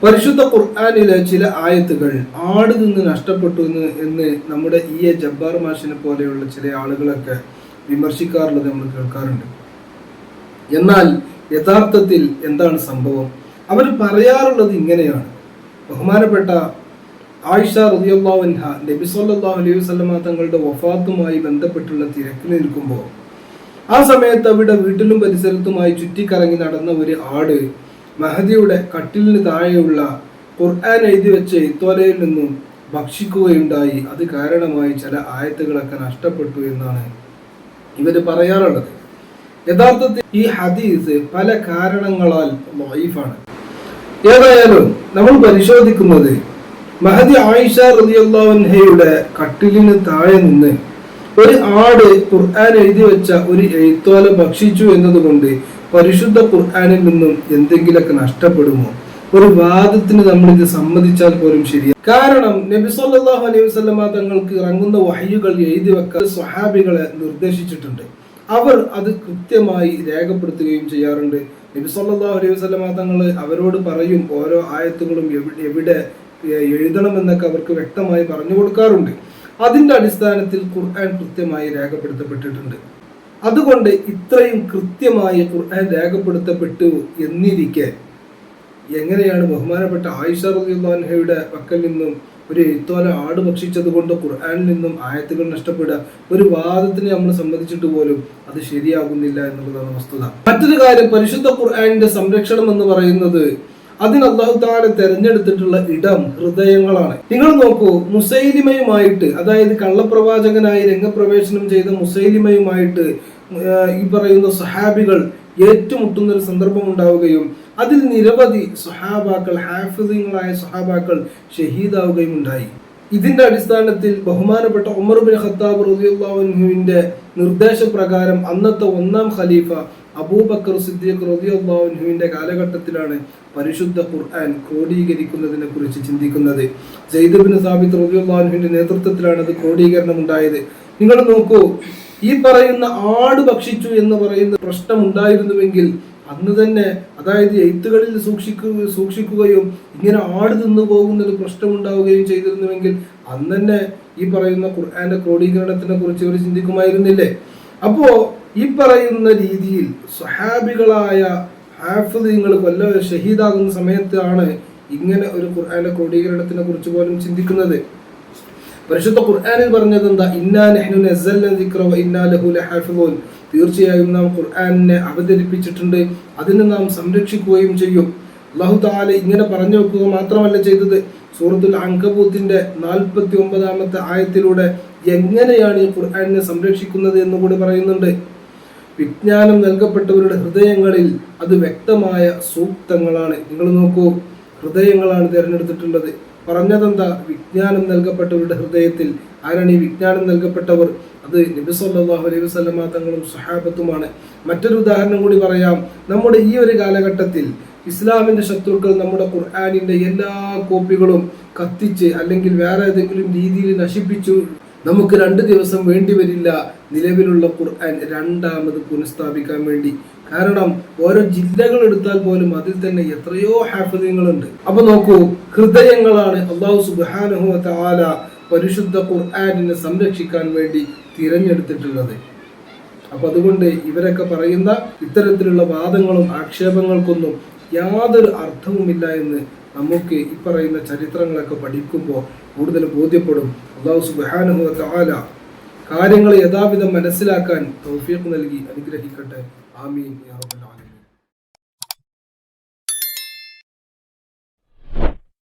പരിശുദ്ധ ഖുർആനിലെ ചില ആയത്തുകൾ ആട് നിന്ന് നഷ്ടപ്പെട്ടു എന്ന് നമ്മുടെ ജബ്ബാർ മാഷിനെ പോലെയുള്ള ചില ആളുകളൊക്കെ വിമർശിക്കാറുള്ളത് നമ്മൾ കേൾക്കാറുണ്ട്. എന്നാൽ യഥാർത്ഥത്തിൽ എന്താണ് സംഭവം? അവർ പറയാറുള്ളത് ഇങ്ങനെയാണ്. ബഹുമാനപ്പെട്ട ആയിഷ റളിയല്ലാഹു അൻഹ നബി സല്ലല്ലാഹു അലൈഹി വസല്ലമ തങ്ങളുടെ വഫാത്തുമായി ബന്ധപ്പെട്ടുള്ള തിരക്കിൽ നിൽക്കുമ്പോൾ ആ സമയത്ത് അവിടെ വീട്ടിലും പരിസരത്തുമായി ചുറ്റിക്കറങ്ങി നടന്ന ഒരു ആട് മഹദിയുടെ കട്ടിലിന് താഴെയുള്ള ഖുർആൻ എഴുതി വെച്ച എഴുത്തോലയിൽ നിന്നും ഭക്ഷിക്കുകയുണ്ടായി. അത് കാരണമായി ചില ആയത്തുകളൊക്കെ നഷ്ടപ്പെട്ടു എന്നാണ് ഇവർ പറയാറുള്ളത്. യഥാർത്ഥത്തിൽ ഈ ഹദീസ് പല കാരണങ്ങളാൽ ദഈഫാണ്. ഏതായാലും നമ്മൾ പരിശോധിക്കുന്നത് മഹദി ആയിഷ റളിയല്ലാഹു അൻഹയുടെ കട്ടിലിന് താഴെ നിന്ന് ഒരു ആട് ഖുർആൻ എഴുതി വെച്ച ഒരു എഴുത്തോല ഭക്ഷിച്ചു എന്നതുകൊണ്ട് പരിശുദ്ധ ഖുർആനിൽ നിന്നും എന്തെങ്കിലുമൊക്കെ നഷ്ടപ്പെടുമോ? ഒരു വാദത്തിന് നമ്മൾ ഇത് സമ്മതിച്ചാൽ പോലും ശരിയാണ്. കാരണം നബി സല്ലല്ലാഹു അലൈഹി വസല്ലമ തങ്ങൾക്ക് ഇറങ്ങുന്ന വഹയ്യുകൾ എഴുതി വെക്കാൻ സ്വഹാബികളെ നിർദ്ദേശിച്ചിട്ടുണ്ട്. അവർ അത് കൃത്യമായി രേഖപ്പെടുത്തുകയും ചെയ്യാറുണ്ട്. നബി സല്ലല്ലാഹു അലൈഹി വസല്ലമ തങ്ങൾ അവരോട് പറയും ഓരോ ആയത്തുകളും എവിടെ എഴുതണമെന്നൊക്കെ അവർക്ക് വ്യക്തമായി പറഞ്ഞു കൊടുക്കാറുണ്ട്. അതിന്റെ അടിസ്ഥാനത്തിൽ ഖുർആൻ കൃത്യമായി രേഖപ്പെടുത്തപ്പെട്ടിട്ടുണ്ട്. അതുകൊണ്ട് ഇത്രയും കൃത്യമായി ഖുർആൻ രേഖപ്പെടുത്തപ്പെട്ടു എന്നിരിക്കെ എങ്ങനെയാണ് ബഹുമാനപ്പെട്ട ആയിഷ റളിയല്ലാഹു അൻഹയുടെ പക്കൽ നിന്നും ഒരു എഴുത്തോല ആട് ഭക്ഷിച്ചത് കൊണ്ട് ഖുർആനിൽ നിന്നും ആയത്തുകൾ നഷ്ടപ്പെടുക? ഒരു വാദത്തിന് നമ്മൾ സമ്മതിച്ചിട്ട് പോലും അത് ശരിയാകുന്നില്ല എന്നുള്ളതാണ് വസ്തുത. മറ്റൊരു കാര്യം, പരിശുദ്ധ ഖുർആനിന്റെ സംരക്ഷണം എന്ന് പറയുന്നത് അതിന് അല്ലാഹു തആല തെരഞ്ഞെടുത്തിട്ടുള്ള ഇടം ഹൃദയങ്ങളാണ്. നിങ്ങൾ നോക്കൂ, മുസൈലിമയുമായിട്ട്, അതായത് കള്ളപ്രവാചകനായി രംഗപ്രവേശനം ചെയ്ത മുസൈലിമയുമായിട്ട് ഈ പറയുന്ന സഹാബികൾ ഏറ്റുമുട്ടുന്ന ഒരു സന്ദർഭം ഉണ്ടാവുകയും അതിൽ നിരവധി സഹാബാക്കൾ, ഹാഫിദുകളായ സഹാബാക്കൾ ഷഹീദാവുകയും ഉണ്ടായി. ഇതിന്റെ അടിസ്ഥാനത്തിൽ ബഹുമാനപ്പെട്ട ഉമർ ഇബ്നു ഖത്താബ് റളിയല്ലാഹു അൻഹുവിന്റെ നിർദ്ദേശപ്രകാരം അന്നത്തെ ഒന്നാം ഖലീഫ അബൂബക്കർ സിദ്ദീഖ് റളിയല്ലാഹു അൻഹുവിന്റെ കാലഘട്ടത്തിലാണ് പരിശുദ്ധ ഖുർആൻ ക്രോഡീകരിക്കുന്നതിനെ കുറിച്ച് ചിന്തിക്കുന്നത്. സയ്യിദ് ഇബ്നു സാബിത്ത് റളിയല്ലാഹു അൻഹുവിന്റെ നേതൃത്വത്തിലാണ് അത് ക്രോഡീകരണം ഉണ്ടായത്. നിങ്ങൾ നോക്കൂ, ഈ പറയുന്ന ആട് ഭക്ഷിച്ചു എന്ന് പറയുന്ന പ്രശ്നം ഉണ്ടായിരുന്നുവെങ്കിൽ അന്ന് തന്നെ, അതായത് എഴുത്തുകളിൽ സൂക്ഷിക്കുകയും ഇങ്ങനെ ആട് തിന്നു പോകുന്ന ഒരു പ്രശ്നം ഉണ്ടാവുകയും ചെയ്തിരുന്നുവെങ്കിൽ അന്ന് തന്നെ ഈ പറയുന്ന ഖുർആന്റെ ക്രോഡീകരണത്തിനെ കുറിച്ച് അവർ ചിന്തിക്കുമായിരുന്നില്ലേ? അപ്പോ ഈ പറയുന്ന രീതിയിൽ സ്വഹാബികളായ ഹാഫിദുകൾ ഷഹീദാകുന്ന സമയത്താണ് ഇങ്ങനെ ഒരു ഖുർആന്റെ ക്രോഡീകരണത്തിനെ കുറിച്ച് പോലും ചിന്തിക്കുന്നത്. പരിശുദ്ധ ഖുർആനിൽ പറഞ്ഞത് എന്താ? ഇന്നാ നഹ്നു നസ്സൽനാ ദിക്റ വ ഇന്നാ ലഹു ലഹാഫിദൂൻ. തീർച്ചയായും നാം ഖുർആനിനെ അവതരിപ്പിച്ചിട്ടുണ്ട്, അതിനെ നാം സംരക്ഷിക്കുകയും ചെയ്യും. അല്ലാഹു തആല ഇങ്ങനെ പറഞ്ഞു വെക്കുക മാത്രമല്ല ചെയ്തത്, സൂറത്തുൽ അൻകബൂത്തിന്റെ 49-ാമത്തെ ആയത്തിലൂടെ എങ്ങനെയാണ് ഈ ഖുർആനിനെ സംരക്ഷിക്കുന്നത് എന്ന് കൂടി പറയുന്നുണ്ട്. വിജ്ഞാനം നൽകപ്പെട്ടവരുടെ ഹൃദയങ്ങളിൽ അത് വ്യക്തമായ സൂക്തങ്ങളാണ്. നിങ്ങൾ നോക്കൂ, ഹൃദയങ്ങളാണ് തിരഞ്ഞെടുത്തിട്ടുള്ളത്. പറഞ്ഞതെന്താ? വിജ്ഞാനം നൽകപ്പെട്ടവരുടെ ഹൃദയത്തിൽ. ആരാണ് ഈ വിജ്ഞാനം നൽകപ്പെട്ടവർ? അത് നബി സല്ലല്ലാഹു അലൈഹി വസല്ലമ തങ്ങളും സ്വഹാബത്തുമാണ്. മറ്റൊരു ഉദാഹരണം കൂടി പറയാം. നമ്മുടെ ഈ ഒരു കാലഘട്ടത്തിൽ ഇസ്ലാമിന്റെ ശത്രുക്കൾ നമ്മുടെ ഖുർആനിന്റെ എല്ലാ കോപ്പികളും കത്തിച്ച് അല്ലെങ്കിൽ വേറെ ഏതെങ്കിലും രീതിയിൽ നശിപ്പിച്ചു നമുക്ക് 2 ദിവസം വേണ്ടി വരില്ല നിലവിലുള്ള ഖുർആൻ രണ്ടാമത് പുനഃസ്ഥാപിക്കാൻ വേണ്ടി. കാരണം ഓരോ ജില്ലകൾ എടുത്താൽ പോലും അതിൽ തന്നെ എത്രയോ ഹാഫിദുകളുണ്ട്. അപ്പൊ നോക്കൂ, ഹൃദയങ്ങളാണ് അല്ലാഹു സുബ്ഹാനഹു വ തആല പരിശുദ്ധ ഖുർആനിനെ സംരക്ഷിക്കാൻ വേണ്ടി തിരഞ്ഞെടുത്തിട്ടുള്ളത്. അപ്പൊ അതുകൊണ്ട് ഇവരൊക്കെ പറയുന്ന ഇത്തരത്തിലുള്ള വാദങ്ങളും ആക്ഷേപങ്ങൾക്കൊന്നും യാതൊരു അർത്ഥവുമില്ല എന്ന് നമുക്ക് ഈ പറയുന്ന ചരിത്രങ്ങളൊക്കെ പഠിക്കുമ്പോൾ കൂടുതൽ ബോധ്യപ്പെടും. അല്ലാഹു സുബ്ഹാനഹു വ തആല കാര്യങ്ങൾ യഥാവിധം മനസ്സിലാക്കാൻ തൗഫീഖ് നൽകി അനുഗ്രഹിക്കട്ടെ. ആമീൻ യാ റബ്ബൽ ആലമീൻ.